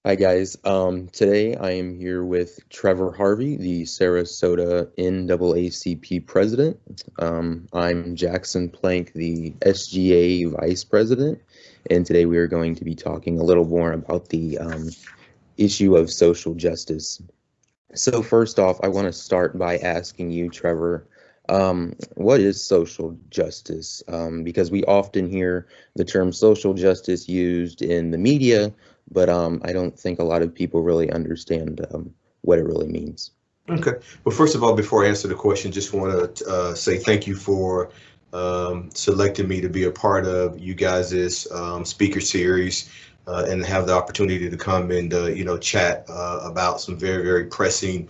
Hi guys. Today I am here with Trevor Harvey, the Sarasota NAACP president. I'm Jackson Plank, the SGA vice president, and today we are going to be talking a little more about the issue of social justice. So first off, I want to start by asking you, Trevor, what is social justice? Because we often hear the term social justice used in the media, but I don't think a lot of people really understand what it really means. Okay. Well, first of all, before I answer the question, just want to say thank you for selecting me to be a part of you guys' speaker series and have the opportunity to come and chat about some very, very pressing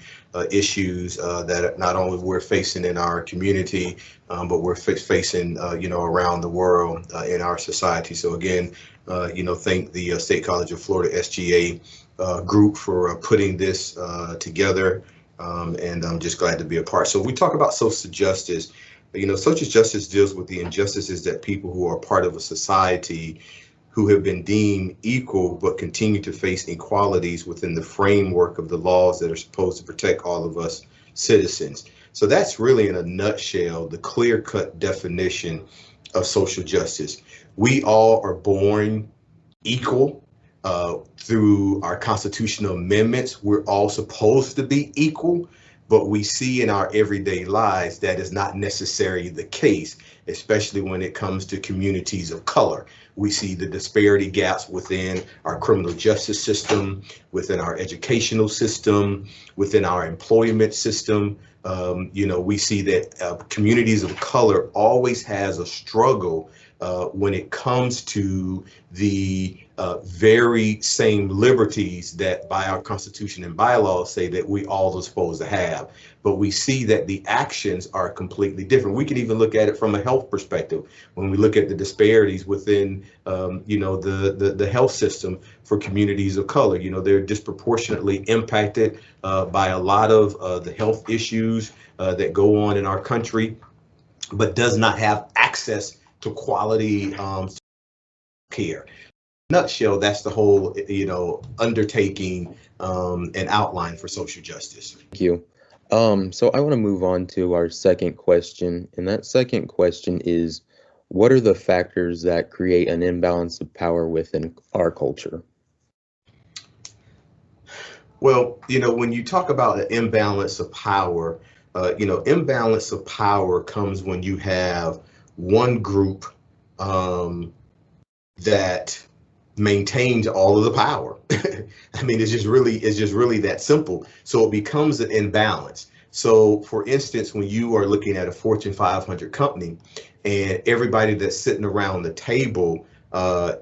issues that not only we're facing in our community, but we're facing around the world in our society. So again, thank the State College of Florida SGA group for putting this together. And I'm just glad to be a part. So we talk about social justice. Social justice deals with the injustices that people who are part of a society who have been deemed equal but continue to face inequalities within the framework of the laws that are supposed to protect all of us citizens. So that's really, in a nutshell, the clear-cut definition of social justice. We all are born equal. Through our constitutional amendments, we're all supposed to be equal, but we see in our everyday lives that is not necessarily the case, especially when it comes to communities of color. We see the disparity gaps within our criminal justice system, within our educational system, within our employment system. We see that communities of color always has a struggle when it comes to the very same liberties that by our Constitution and bylaws say that we all are supposed to have. But we see that the actions are completely different. We can even look at it from a health perspective when we look at the disparities within, the health system for communities of color. They're disproportionately impacted by a lot of the health issues that go on in our country, but does not have access to quality care. Nutshell, that's the whole, undertaking and outline for social justice. Thank you. So I want to move on to our second question, and that second question is, what are the factors that create an imbalance of power within our culture? Well, when you talk about an imbalance of power, imbalance of power comes when you have one group that maintains all of the power. I mean, it's just really that simple. So it becomes an imbalance. So for instance, when you are looking at a Fortune 500 company and everybody that's sitting around the table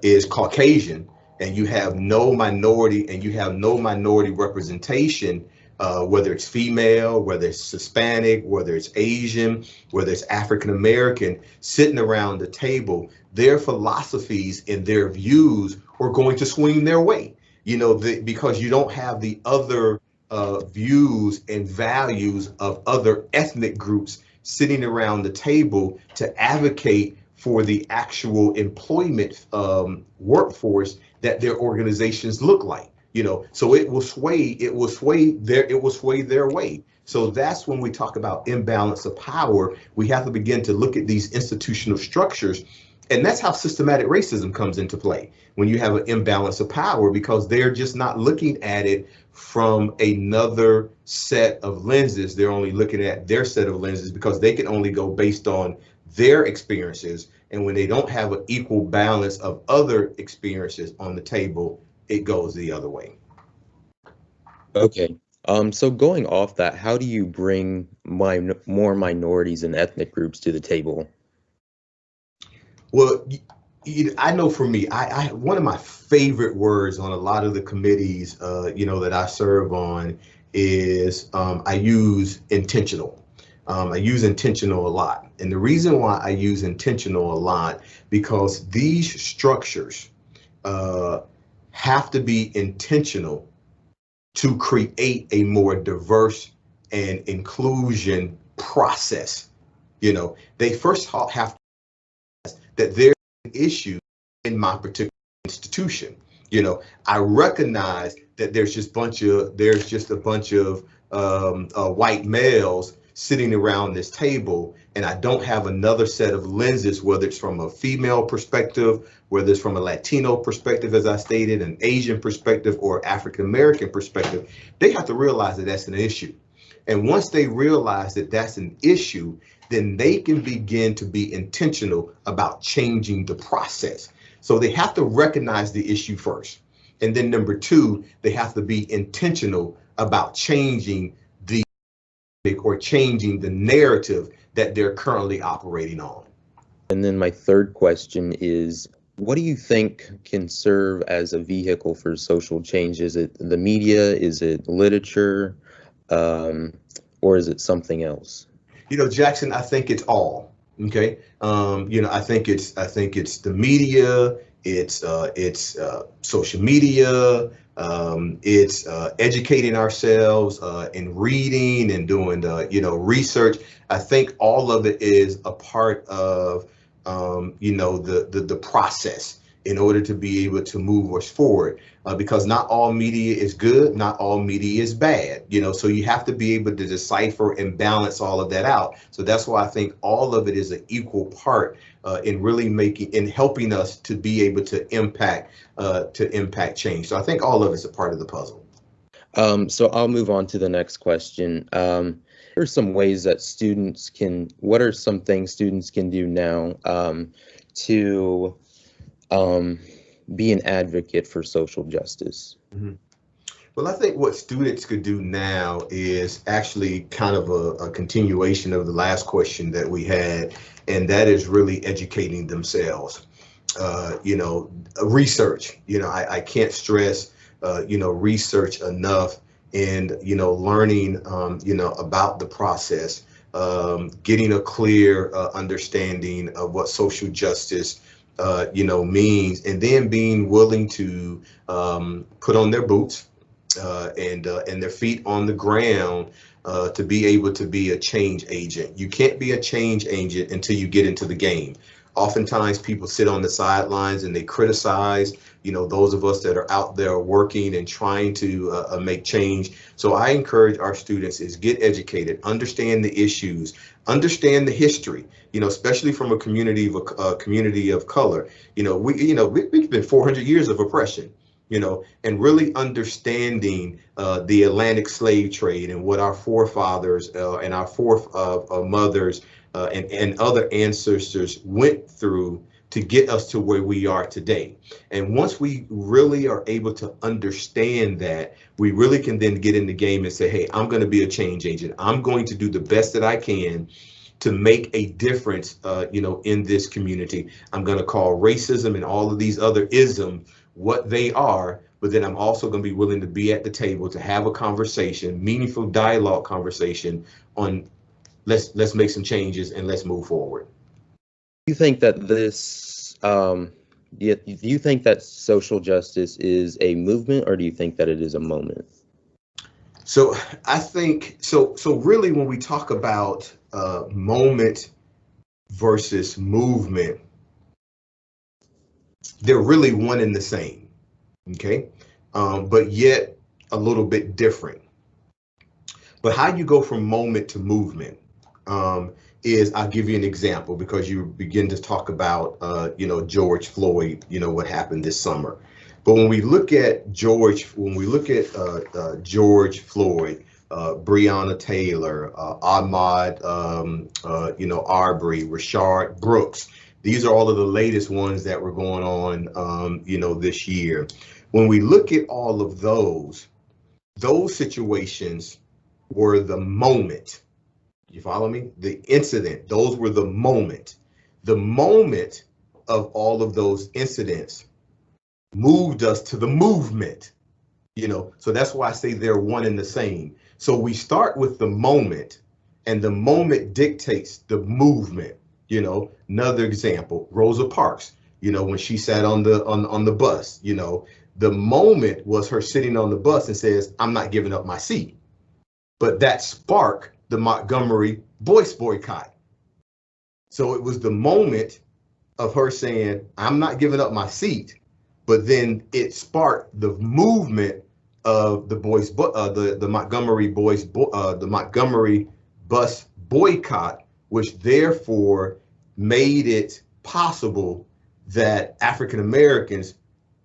is Caucasian, and you have no minority representation, whether it's female, whether it's Hispanic, whether it's Asian, whether it's African American, sitting around the table, their philosophies and their views are going to swing their way, because you don't have the other views and values of other ethnic groups sitting around the table to advocate for the actual employment workforce that their organizations look like. So it will sway their way. So that's when we talk about imbalance of power. We have to begin to look at these institutional structures, and that's how systematic racism comes into play when you have an imbalance of power, because they're just not looking at it from another set of lenses. They're only looking at their set of lenses because they can only go based on their experiences. And when they don't have an equal balance of other experiences on the table, it goes the other way. Okay. So going off that, how do you bring more minorities and ethnic groups to the table? Well, I know for me, I one of my favorite words on a lot of the committees, that I serve on is I use intentional. I use intentional a lot. And the reason why I use intentional a lot, because these structures have to be intentional to create a more diverse and inclusion process. They first have that there's an issue in my particular institution. I recognize that there's just a bunch of white males sitting around this table, and I don't have another set of lenses, whether it's from a female perspective, whether it's from a Latino perspective, as I stated, an Asian perspective, or African American perspective. They have to realize that that's an issue. And once they realize that that's an issue, then they can begin to be intentional about changing the process. So they have to recognize the issue first. And then number two, they have to be intentional about changing the narrative that they're currently operating on. And then my third question is, what do you think can serve as a vehicle for social change? Is it the media? Is it literature? Or is it something else? Jackson, I think it's all. Okay. I think it's the media. It's social media. It's educating ourselves in reading and doing research. I think all of it is a part of the process in order to be able to move us forward, because not all media is good, not all media is bad, so you have to be able to decipher and balance all of that out. So that's why I think all of it is an equal part in really helping us to be able to impact change. So I think all of it's a part of the puzzle. So I'll move on to the next question. What are some ways that what are some things students can do now to be an advocate for social justice? Mm-hmm. Well, I think what students could do now is actually kind of a continuation of the last question that we had, and that is really educating themselves. Research. I can't stress research enough, and learning about the process, getting a clear understanding of what social justice means, and then being willing to put on their boots and their feet on the ground to be able to be a change agent. You can't be a change agent until you get into the game. Oftentimes people sit on the sidelines and they criticize, those of us that are out there working and trying to make change. So I encourage our students is get educated, understand the issues, understand the history, especially from a community of color. We've been 400 years of oppression, and really understanding the Atlantic slave trade and what our forefathers and our mothers and other ancestors went through to get us to where we are today. And once we really are able to understand that, we really can then get in the game and say, hey, I'm going to be a change agent. I'm going to do the best that I can to make a difference, in this community. I'm going to call racism and all of these other isms what they are, but then I'm also going to be willing to be at the table to have a conversation, meaningful dialogue conversation on let's make some changes and let's move forward. Do you think that do you think that social justice is a movement, or do you think that it is a moment? So I think so really when we talk about moment versus movement, they're really one and the same, okay? But yet a little bit different. But how you go from moment to movement is, I'll give you an example, because you begin to talk about, George Floyd, what happened this summer. But when we look at George Floyd, Breonna Taylor, Ahmaud, Arbery, Rashard Brooks, these are all of the latest ones that were going on, this year. When we look at all of those situations were the moment. You follow me? The incident, those were the moment. The moment of all of those incidents moved us to the movement, so that's why I say they're one and the same. So we start with the moment, and the moment dictates the movement. Another example, Rosa Parks, when she sat on the bus, the moment was her sitting on the bus and says, I'm not giving up my seat. But that sparked the Montgomery voice boycott. So it was the moment of her saying, I'm not giving up my seat, but then it sparked the movement of the Montgomery bus boycott, which therefore made it possible that African Americans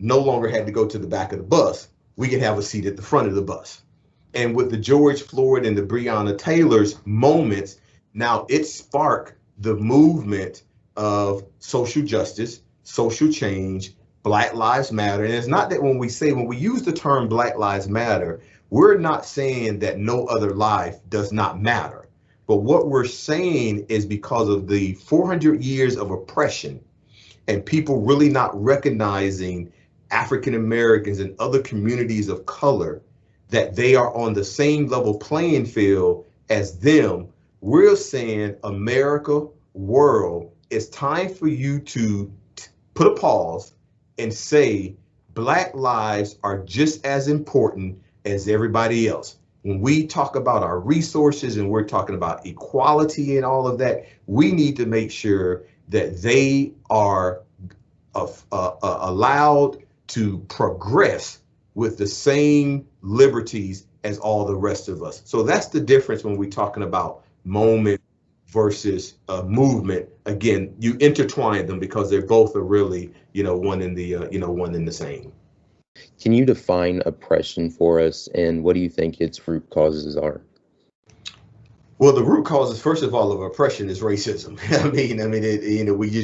no longer had to go to the back of the bus. We could have a seat at the front of the bus. And with the George Floyd and the Breonna Taylor's moments, now it sparked the movement of social justice, social change, Black Lives Matter. And it's not that when we use the term Black Lives Matter, we're not saying that no other life does not matter. But what we're saying is because of the 400 years of oppression and people really not recognizing African Americans and other communities of color, that they are on the same level playing field as them, we're saying, America, world, it's time for you to put a pause and say, Black lives are just as important as everybody else. When we talk about our resources and we're talking about equality and all of that, we need to make sure that they are allowed to progress with the same liberties as all the rest of us. So that's the difference when we're talking about moment versus movement. Again, you intertwine them because they're both are really, one in the same. Can you define oppression for us, and what do you think its root causes are? Well, the root causes, first of all, of oppression is racism. You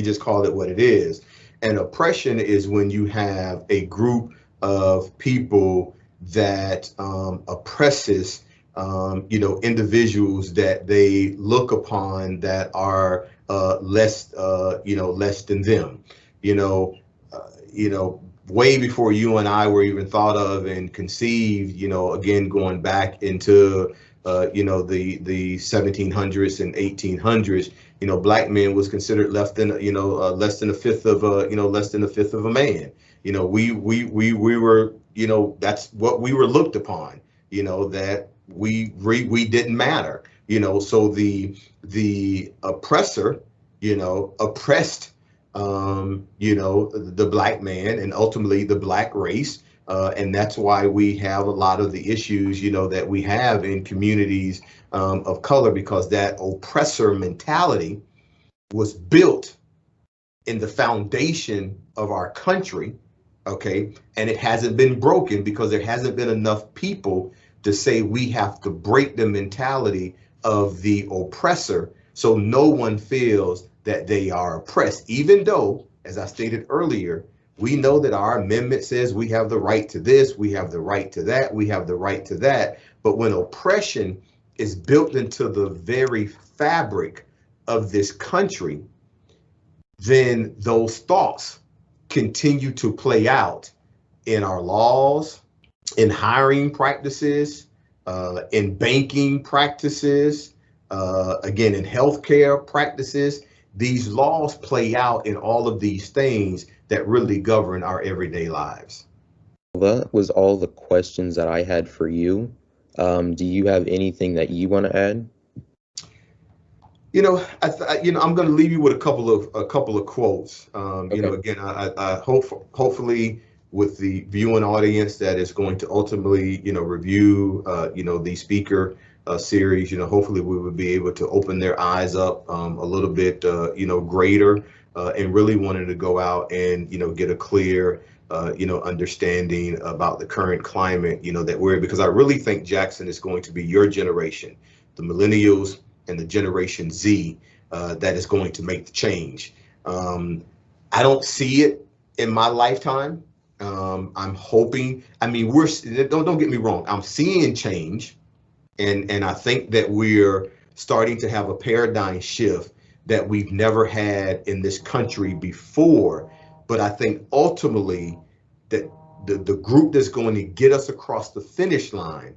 just call it what it is. And oppression is when you have a group of people that oppresses, individuals that they look upon that are less than them. Way before you and I were even thought of and conceived. Again, going back into the 1700s and 1800s. Black men was considered less than a fifth of a man. We were, that's what we were looked upon. That we didn't matter. So the oppressor, oppressed, the Black man and ultimately the Black race. And that's why we have a lot of the issues, that we have in communities of color, because that oppressor mentality was built in the foundation of our country. Okay. And it hasn't been broken because there hasn't been enough people to say we have to break the mentality of the oppressor so no one feels that they are oppressed, even though, as I stated earlier, we know that our amendment says we have the right to this, we have the right to that, we have the right to that. But when oppression is built into the very fabric of this country, then those thoughts continue to play out in our laws, in hiring practices, in banking practices, again, in healthcare practices. These laws play out in all of these things that really govern our everyday lives. That was all the questions that I had for you. Do you have anything that you want to add? I'm going to leave you with a couple of quotes. Okay. Again, I hopefully with the viewing audience that is going to ultimately, review, the speaker series, hopefully we will be able to open their eyes up a little bit, greater, and really wanted to go out and, get a clear, understanding about the current climate, that we're, because I really think, Jackson, is going to be your generation, the millennials and the Generation Z, that is going to make the change. I don't see it in my lifetime. I'm hoping, don't get me wrong, I'm seeing change. And I think that we're starting to have a paradigm shift that we've never had in this country before. But I think ultimately that the group that's going to get us across the finish line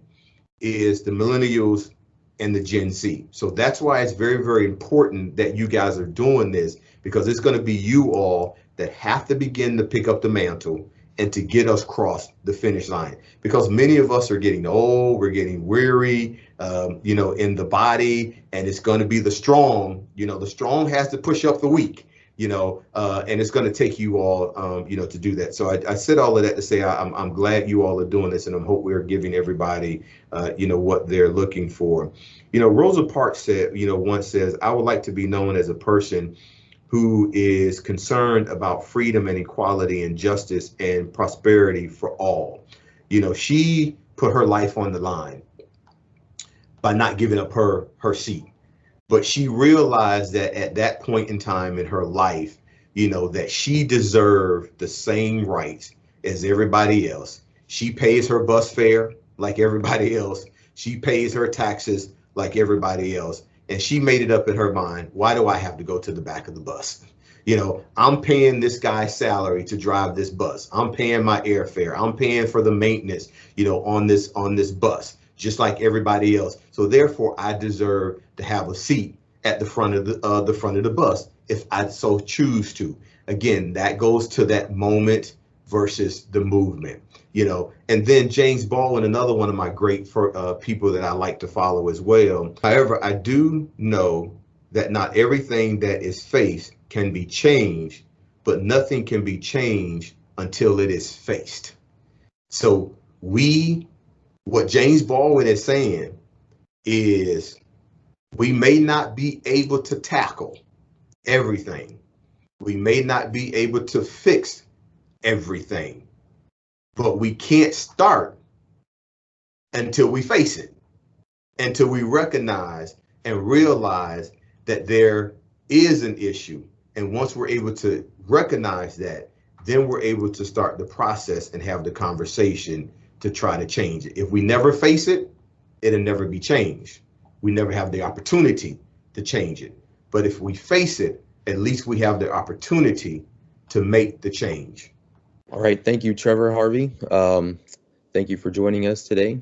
is the millennials and the Gen Z. So that's why it's very, very important that you guys are doing this, because it's going to be you all that have to begin to pick up the mantle and to get us across the finish line, because many of us are getting old, we're getting weary, in the body, and it's going to be the strong. The strong has to push up the weak. and it's going to take you all, to do that. So I said all of that to say I'm glad you all are doing this, and I hope we're giving everybody, what they're looking for. Rosa Parks said, once says, I would like to be known as a person who is concerned about freedom and equality and justice and prosperity for all. She put her life on the line by not giving up her seat. But she realized that at that point in time in her life, that she deserved the same rights as everybody else. She pays her bus fare like everybody else. She pays her taxes like everybody else. And she made it up in her mind, why do I have to go to the back of the bus? I'm paying this guy's salary to drive this bus. I'm paying my airfare. I'm paying for the maintenance, on this bus, just like everybody else. So therefore, I deserve to have a seat at the front of the bus if I so choose to. Again, that goes to that moment versus the movement, And then James Baldwin, another one of my great people that I like to follow as well. However, I do know that not everything that is faced can be changed, but nothing can be changed until it is faced. So what James Baldwin is saying is we may not be able to tackle everything. We may not be able to fix everything, but we can't start until we face it, until we recognize and realize that there is an issue. And once we're able to recognize that, then we're able to start the process and have the conversation to try to change it. If we never face it, it'll never be changed. We never have the opportunity to change it. But if we face it, at least we have the opportunity to make the change. All right. Thank you, Trevor Harvey. Thank you for joining us today.